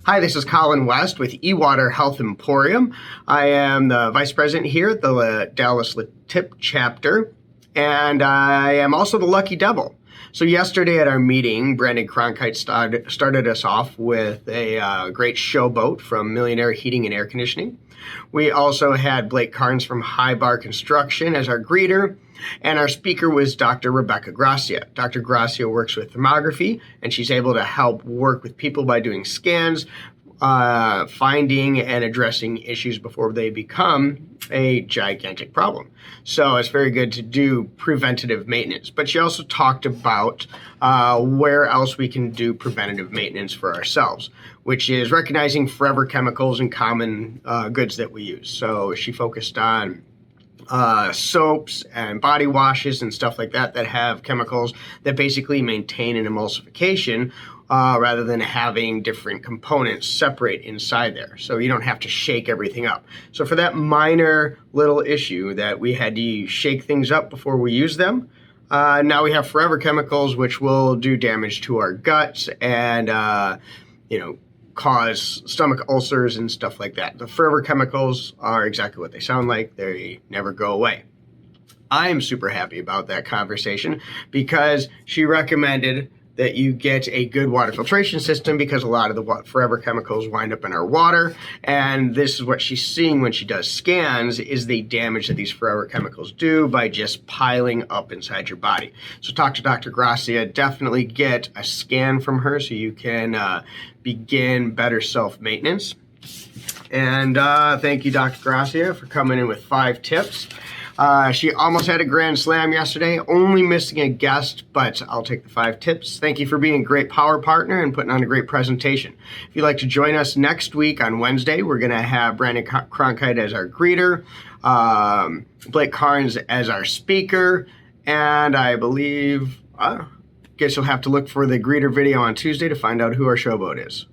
Hi, this is Collin West with eWater Health Emporium. I am the Vice President here at the Dallas LeTip chapter, and I am also the Lucky Devil. So yesterday at our meeting, Brandon Cronkite started us off with a great showboat from Millionaire Heating and Air Conditioning. We also had Blake Carnes from High Bar Construction as our greeter, and our speaker was Dr. Rebeca Gracia. Dr. Gracia works with thermography, and she's able to help work with people by doing scans, finding and addressing issues before they become a gigantic problem. So it's very good to do preventative maintenance. But she also talked about where else we can do preventative maintenance for ourselves, which is recognizing forever chemicals and common goods that we use. So she focused on soaps and body washes and stuff like that that have chemicals that basically maintain an emulsification rather than having different components separate inside there. So you don't have to shake everything up. So for that minor little issue that we had to shake things up before we use them, now we have forever chemicals which will do damage to our guts and, cause stomach ulcers and stuff like that. The forever chemicals are exactly what they sound like. They never go away. I am super happy about that conversation because she recommended that you get a good water filtration system because a lot of the forever chemicals wind up in our water, and this is what she's seeing when she does scans is the damage that these forever chemicals do by just piling up inside your body. So talk to Dr. Gracia, definitely get a scan from her so you can begin better self-maintenance. And thank you, Dr. Gracia, for coming in with 5 tips. She almost had a grand slam yesterday, only missing a guest, but I'll take the 5 tips. Thank you for being a great power partner and putting on a great presentation. If you'd like to join us next week on Wednesday, we're going to have Brandon Cronkite as our greeter, Blake Carnes as our speaker, and I believe, guess you'll have to look for the greeter video on Tuesday to find out who our showboat is.